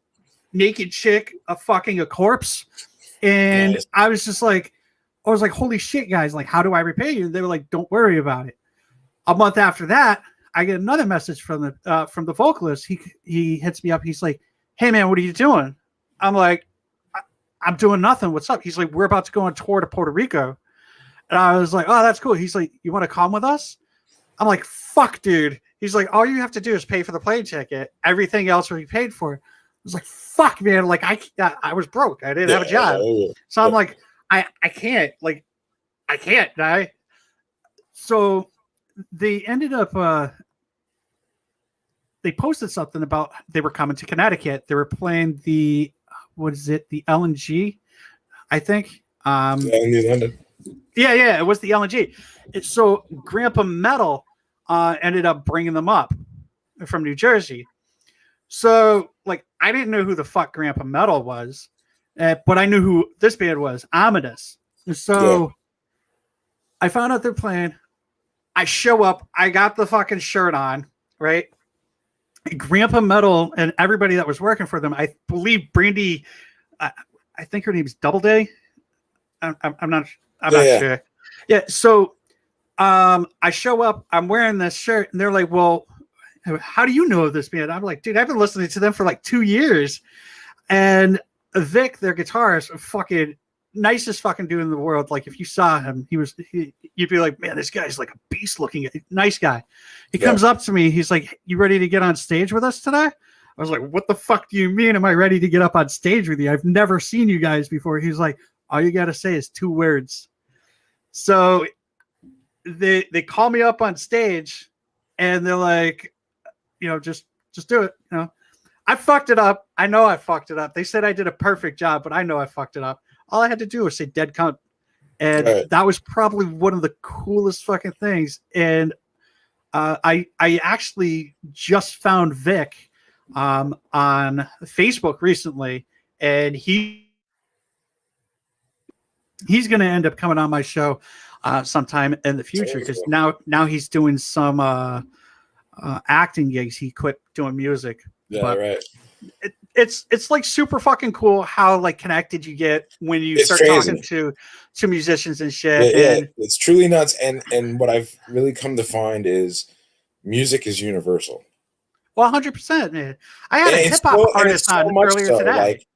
naked chick, a corpse, and nice. I was like, holy shit, guys, like, how do I repay you? And they were like, don't worry about it. A month after that, I get another message from the vocalist. He hits me up. He's like, hey, man, what are you doing? I'm like, I'm doing nothing. What's up? He's like, we're about to go on tour to Puerto Rico. And I was like, oh, that's cool. He's like, you want to come with us? I'm like, fuck, dude. He's like, all you have to do is pay for the plane ticket. Everything else will be paid for. I was like, fuck, man. Like, I was broke. I didn't have a job. So I'm like, I can't, so they ended up, they posted something about they were coming to Connecticut. They were playing the LNG, I think. Yeah, it was the LNG. So Grandpa Metal ended up bringing them up from New Jersey. So, like, I didn't know who the fuck Grandpa Metal was. But I knew who this band was, Ominous. So I found out they're playing. I show up. I got the fucking shirt on, right? Grandpa Metal and everybody that was working for them, I believe Brandy, I think her name's Doubleday. I'm not sure. Yeah. So I show up. I'm wearing this shirt, and they're like, well, how do you know of this band? I'm like, dude, I've been listening to them for like 2 years. And Vic, their guitarist, fucking nicest fucking dude in the world. Like, if you saw him, you'd be like, man, this guy's like a beast looking, nice guy. He comes up to me. He's like, you ready to get on stage with us today? I was like, what the fuck do you mean? Am I ready to get up on stage with you? I've never seen you guys before. He's like, All you got to say is 2 words. So they call me up on stage and they're like, just do it. I fucked it up. I know I fucked it up. They said I did a perfect job, but I know I fucked it up. All I had to do was say dead cunt. And that was probably one of the coolest fucking things. And I actually just found Vic on Facebook recently, and he's going to end up coming on my show sometime in the future, because now he's doing some acting gigs. He quit doing music. Yeah, but right. It's like super fucking cool how like connected you get when you start talking to musicians and shit. Yeah, it's truly nuts. And what I've really come to find is music is universal. Well, 100%, man. I had a hip hop artist on earlier today. Like,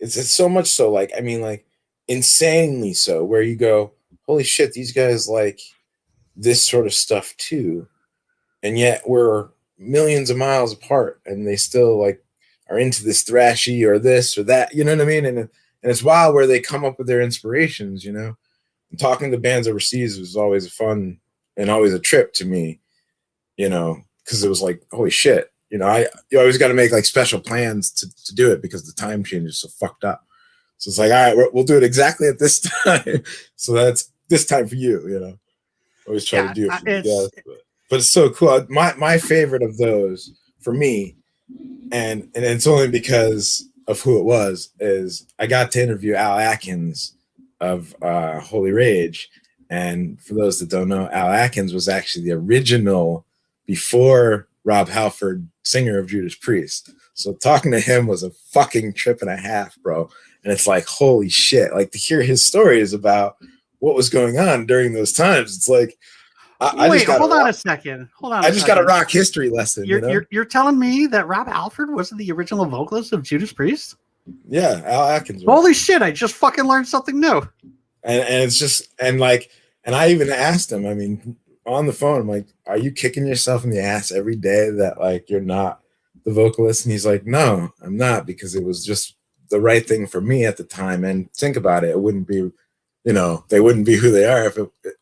it's so much so, like, I mean, like, insanely so, where you go, holy shit, these guys like this sort of stuff too, and yet we're millions of miles apart, and they still like are into this thrashy or this or that, you know what I mean? And it's wild where they come up with their inspirations, And talking to bands overseas was always a fun and always a trip to me, because it was like, holy shit, you always got to make like special plans to do it because the time change is so fucked up. So it's like, all right, we'll do it exactly at this time. So that's this time for you, Always try to do it. But it's so cool. My favorite of those for me, and it's only because of who it was, is I got to interview Al Atkins of Holy Rage. And for those that don't know, Al Atkins was actually the original, before Rob Halford, singer of Judas Priest. So talking to him was a fucking trip and a half, bro. And it's like, holy shit, like to hear his stories about what was going on during those times. It's like, hold on a second. I just got a rock history lesson. You're telling me that Rob Halford wasn't the original vocalist of Judas Priest? Yeah, Al Atkins. Holy shit! I just fucking learned something new. And it's just and I even asked him. I mean, on the phone, I'm like, "Are you kicking yourself in the ass every day that like you're not the vocalist?" And he's like, "No, I'm not, because it was just the right thing for me at the time. And think about it, it wouldn't be." They wouldn't be who they are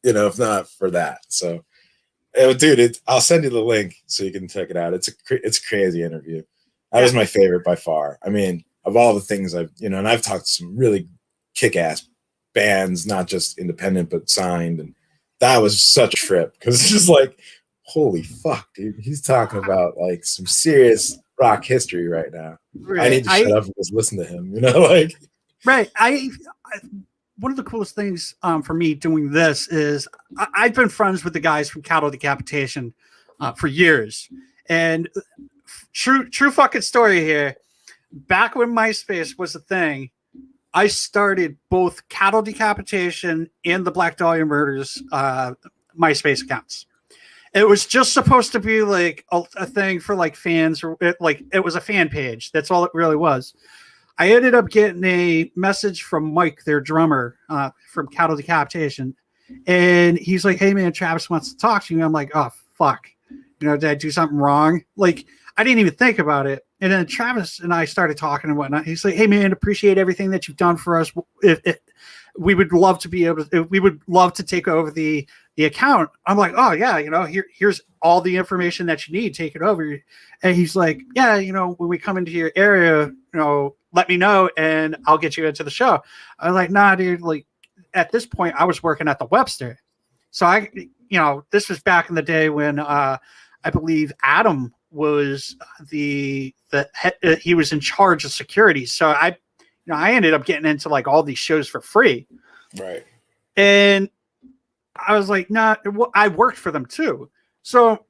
if not for that. So, dude, I'll send you the link so you can check it out. It's a crazy interview. That was my favorite by far. I mean, of all the things and I've talked to some really kick-ass bands, not just independent, but signed. And that was such a trip, because it's just like, holy fuck, dude. He's talking about like some serious rock history right now. Right. I need to shut up and just listen to him, Right. One of the coolest things for me doing this is I've been friends with the guys from Cattle Decapitation for years. And true fucking story here. Back when MySpace was a thing, I started both Cattle Decapitation and the Black Dahlia Murders MySpace accounts. It was just supposed to be like a thing for like fans, or it was a fan page. That's all it really was. I ended up getting a message from Mike, their drummer, from Cattle Decapitation. And he's like, "Hey man, Travis wants to talk to you." I'm like, "Oh fuck. Did I do something wrong?" Like, I didn't even think about it. And then Travis and I started talking and whatnot. He's like, "Hey man, appreciate everything that you've done for us. If we would love to be able to, we would love to take over the account." I'm like, "Oh yeah, here's all the information that you need, take it over." And he's like, "Yeah, when we come into your area, let me know and I'll get you into the show." I'm like, "Nah, dude, like at this point I was working at the Webster." So this was back in the day when I believe Adam was he was in charge of security. So I ended up getting into like all these shows for free. Right. And I was like, "Nah," I worked for them too. So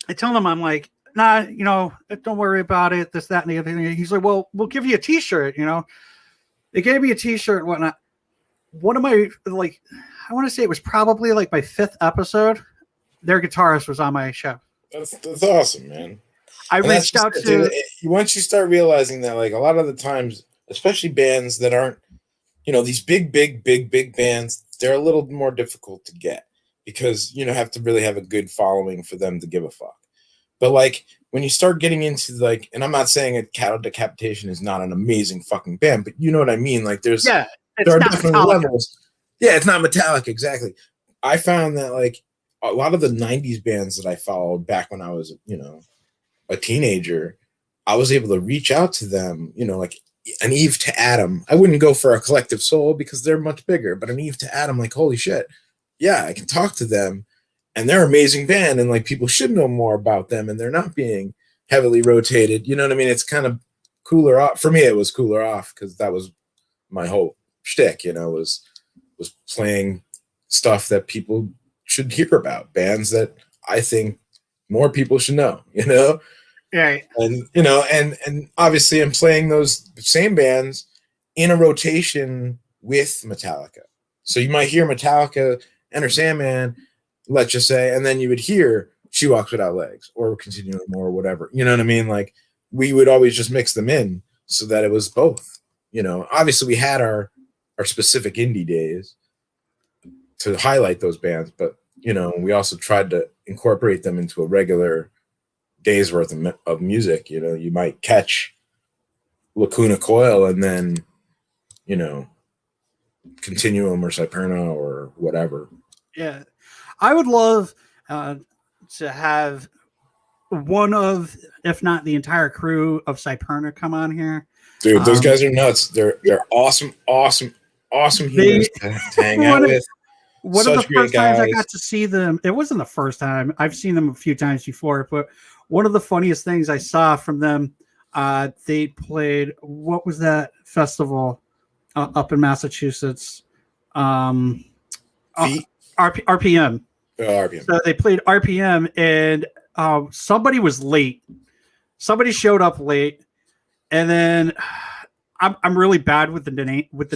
I tell him, I'm like, "Nah, don't worry about it, this, that, and the other thing." He's like, "Well, we'll give you a t-shirt, They gave me a t-shirt and whatnot. One of my, like, I want to say it was probably like my 5th episode. Their guitarist was on my show. That's awesome, man. I reached out to... Once you start realizing that, like, a lot of the times, especially bands that aren't, these big bands, they're a little more difficult to get, because, have to really have a good following for them to give a fuck. But like when you start getting into like, and I'm not saying Cattle Decapitation is not an amazing fucking band, but you know what I mean? Like there's there are not definitely Metallica. levels. Yeah, it's not Metallica, exactly. I found that like a lot of the 90s bands that I followed back when I was, a teenager, I was able to reach out to them, like an Eve to Adam. I wouldn't go for a Collective Soul because they're much bigger, but an Eve to Adam, like, holy shit. Yeah, I can talk to them and they're an amazing band and like people should know more about them and they're not being heavily rotated. You know what I mean? It's kind of cooler off. For me, it was cooler off because that was my whole shtick, was playing stuff that people should hear about, bands that I think more people should know, Yeah. And and obviously I'm playing those same bands in a rotation with Metallica. So you might hear Metallica, Enter Sandman, let's just say, and then you would hear She Walks Without Legs or Continuum or whatever. You know what I mean? Like we would always just mix them in so that it was both. Obviously we had our specific indie days to highlight those bands, but we also tried to incorporate them into a regular day's worth of music. You might catch Lacuna Coil and then Continuum or Cyperna or whatever. Yeah, I would love to have one of, if not the entire crew of Cyperna come on here. Dude, those guys are nuts. They're awesome humans to hang out with. One of the first times I got to see them, it wasn't the first time. I've seen them a few times before, but one of the funniest things I saw from them, they played, what was that festival up in Massachusetts? RPM. RPM. So they played RPM, and somebody was late. Somebody showed up late, and then I'm really bad with the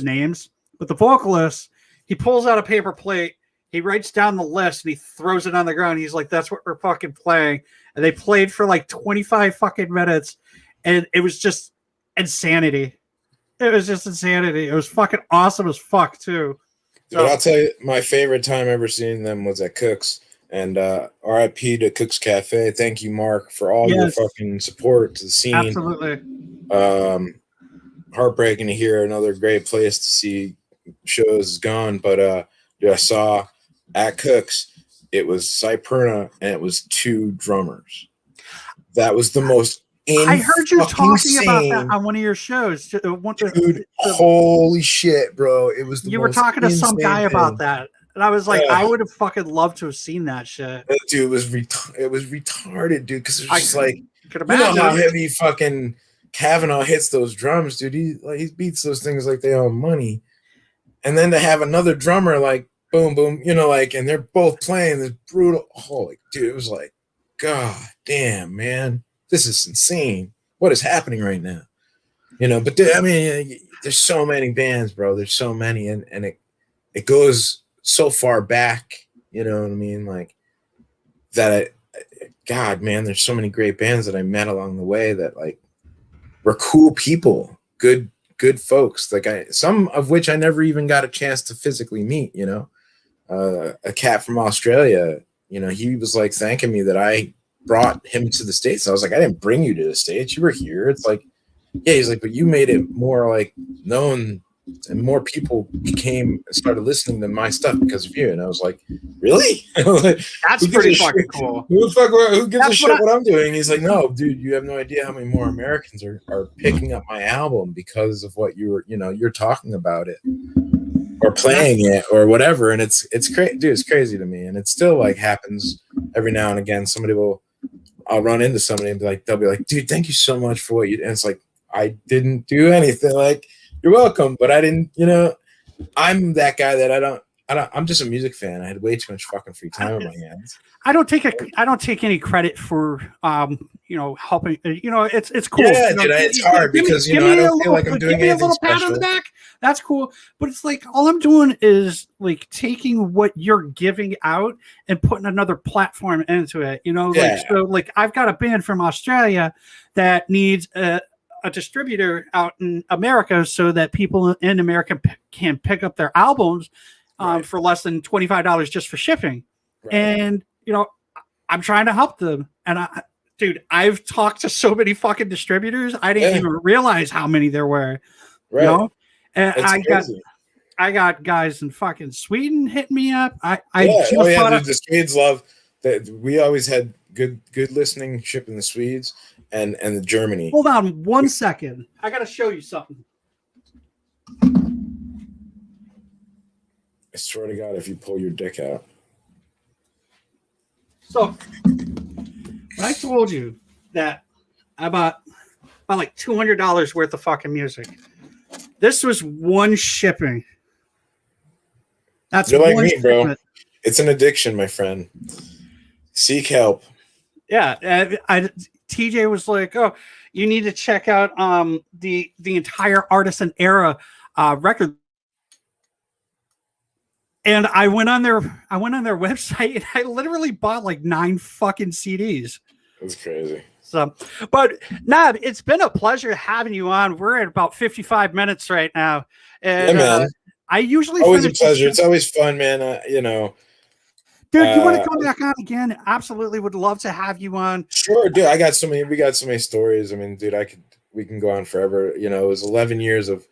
names, but the vocalist, he pulls out a paper plate, he writes down the list, and he throws it on the ground. He's like, "That's what we're fucking playing." And they played for like 25 fucking minutes, and it was just insanity. It was just insanity. It was fucking awesome as fuck too. Dude, I'll tell you, my favorite time ever seeing them was at Cook's, and RIP to Cook's Cafe. Thank you, Mark, for all your fucking support to the scene. Absolutely. Heartbreaking to hear another great place to see shows is gone, but dude, I saw at Cook's, it was Cyperna and it was 2 drummers. That was the most I heard you talking about that on one of your shows. Dude, holy shit, bro. It was you were talking to some guy about that. And I was like, I would have fucking loved to have seen that shit. Dude, it was retarded, dude, because it's just like, you know how heavy fucking Kavanaugh hits those drums, dude. He beats those things like they own money. And then to have another drummer like boom, boom, and they're both playing this brutal. Holy dude, it was like, God damn, man, this is insane. What is happening right now? But I mean, there's so many bands, bro. There's so many, and it goes so far back. You know what I mean? Like that. God, man, there's so many great bands that I met along the way that like were cool people, good folks. Like some of which I never even got a chance to physically meet. A cat from Australia. He was like thanking me that I brought him to the States. I was like, I didn't bring you to the States. You were here. It's like, yeah. He's like, but you made it more like known, and more people started listening to my stuff because of you. And I was like, really? That's pretty fucking cool. Who gives a shit what I'm doing? He's like, no, dude, you have no idea how many more Americans are picking up my album because of what you're talking about it or playing it or whatever. And it's crazy, dude. It's crazy to me. And it still like happens every now and again. I'll run into somebody and they'll be like, dude, thank you so much for what you did. And it's like, I didn't do anything. Like, you're welcome, but I didn't, I'm that guy that I'm just a music fan. I had way too much fucking free time on my hands. I don't take any credit for helping. It's cool. Yeah, dude, it's hard because I don't feel like I'm doing anything a little special. pat on the back. That's cool, but it's like all I'm doing is like taking what you're giving out and putting another platform into it. Like I've got a band from Australia that needs a distributor out in America so that people in America can pick up their albums for less than $25 just for shipping. Right. And, I'm trying to help them. And I've talked to so many fucking distributors. I didn't even realize how many there were, right. And it's crazy. I got guys in fucking Sweden hitting me up. I yeah, just oh yeah, bought dude, the Swedes love that. We always had good listening ship in the Swedes and the Germany. Hold on 1 second. I gotta show you something. I swear to God, if you pull your dick out. So I told you that I bought like $200 worth of fucking music. This was one shipping. That's You're like one me, bro. shipment. It's an addiction, my friend. Seek help. Yeah, TJ was like, "Oh, you need to check out the entire Artisan Era record." And I went on their website and I literally bought like 9 fucking CDs. That's crazy. So, but Nab, it's been a pleasure having you on. We're at about 55 minutes right now. And yeah, man. I usually always a pleasure. It's always fun, man. You know, dude, you want to come back on again? Absolutely, would love to have you on. Sure, dude. We got so many stories. I mean, dude, we can go on forever. You know, it was 11 years of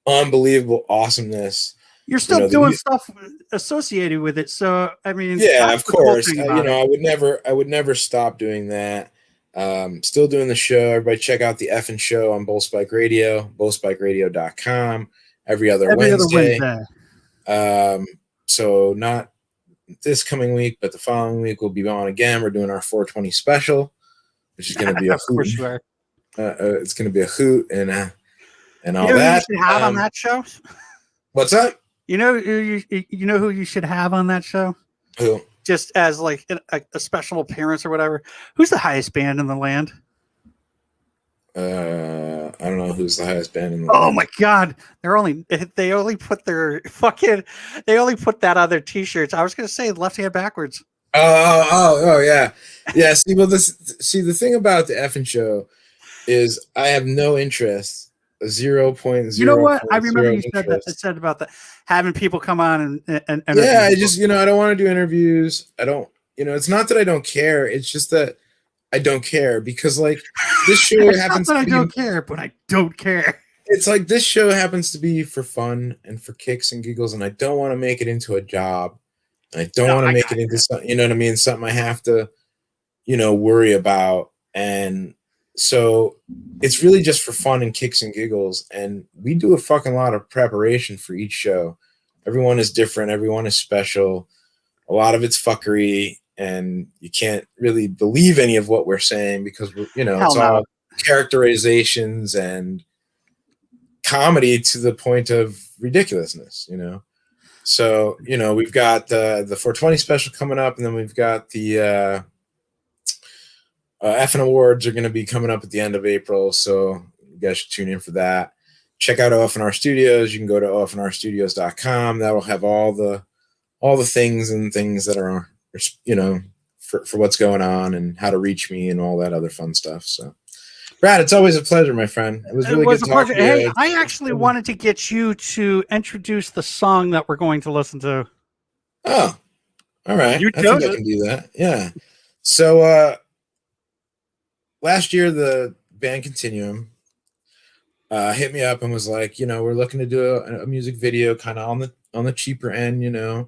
unbelievable awesomeness. You're still doing stuff associated with it, so I mean, yeah, of course. I would never stop doing that. Still doing the show. Everybody check out the effing show on Bull Spike Radio, bullspikeradio.com every other Wednesday. So not this coming week, but the following week we'll be on again. We're doing our 420 special, which is going to be a hoot. It's going to be a hoot and all that. Who you should have on that show? What's that? You know who you should have on that show? Who? Just as like a special appearance or whatever. Who's the highest band in the land? I don't know who's the highest band in the land. Oh my god. They only put that on their t-shirts. I was gonna say left hand backwards. Oh yeah. Yeah. See, the thing about the effing show is I have no interest. 0.0. You know what? I remember you said about that, having people come on and yeah, I just I don't want to do interviews. I don't, it's not that I don't care. It's just that I don't care because like this show happens. Not that I don't care, but I don't care. It's like this show happens to be for fun and for kicks and giggles, and I don't want to make it into a job. I don't want to make it into something. You know what I mean? Something I have to, worry about. And so it's really just for fun and kicks and giggles. And we do a fucking lot of preparation for each show. Everyone is different. Everyone is special. A lot of it's fuckery. And you can't really believe any of what we're saying because, it's all characterizations and comedy to the point of ridiculousness, So, we've got the 420 special coming up, and then we've got the Effin' Awards are going to be coming up at the end of April, so you guys should tune in for that. Check out OFNR Studios. You can go to ofnrstudios.com. That'll have all the things that are, for what's going on and how to reach me and all that other fun stuff. So, Brad, it's always a pleasure, my friend. It was really good talking to you. Hey, I actually wanted to get you to introduce the song that we're going to listen to. Oh, all right. I think I can do that. Yeah. So, last year, the band Continuum hit me up and was like, we're looking to do a music video kind of on the cheaper end, where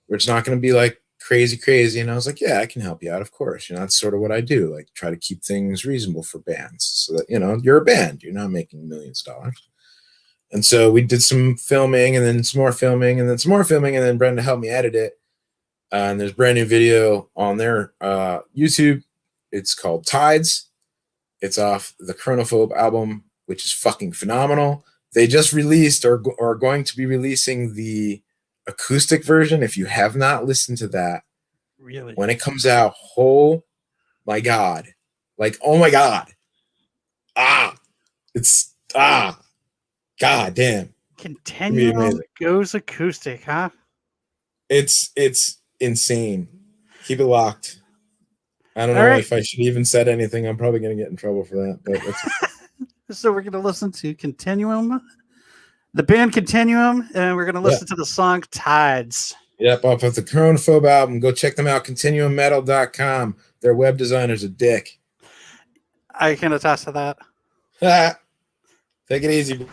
it's not going to be like crazy. And I was like, yeah, I can help you out. Of course. That's sort of what I do. Like try to keep things reasonable for bands so that, you're a band, you're not making millions of dollars. And so we did some filming and then some more filming and then some more filming. And then Brenda helped me edit it. And there's a brand new video on their YouTube. It's called Tides. It's off the Chronophobe album, which is fucking phenomenal. They just released or are going to be releasing the acoustic version. If you have not listened to that, really, when it comes out, oh my god, like oh my god, god damn. Continuum goes acoustic, huh? It's insane. Keep it locked. I don't know if I should even said anything. I'm probably going to get in trouble for that. But so we're going to listen to Continuum, the band Continuum, and we're going to listen to the song Tides. Yep, off of the Chronophobe album. Go check them out, continuummetal.com. Their web designer's a dick. I can attest to that. Take it easy.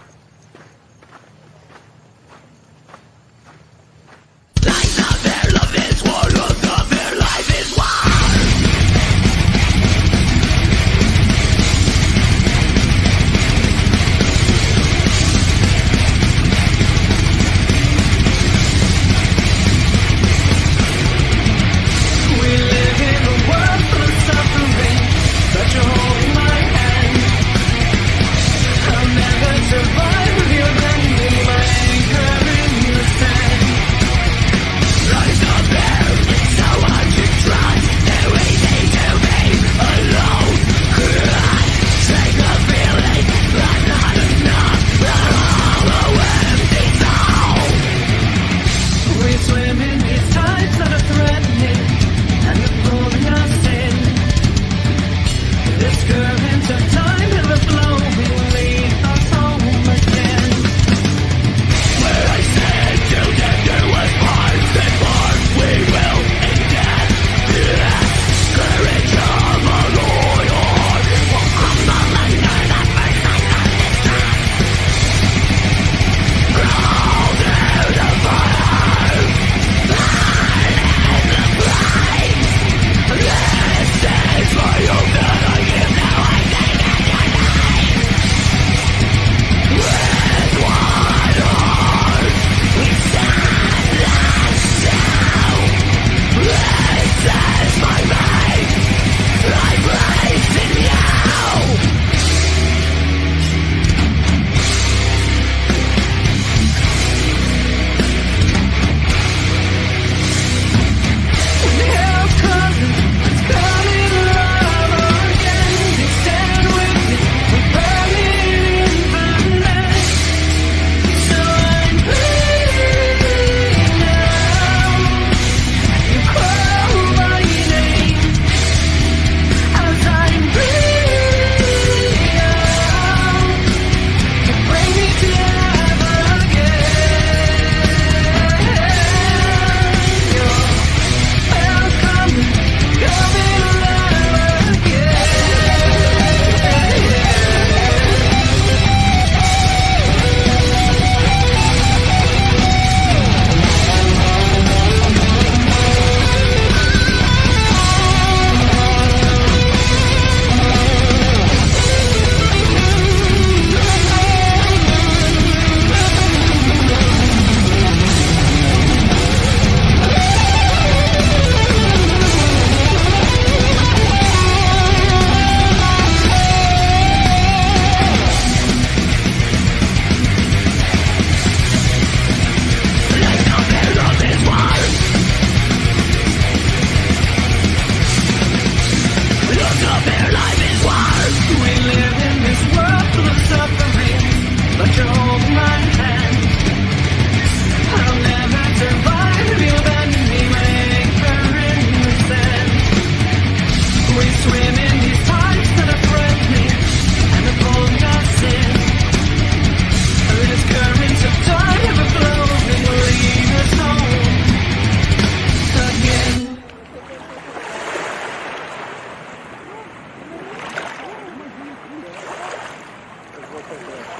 Okay,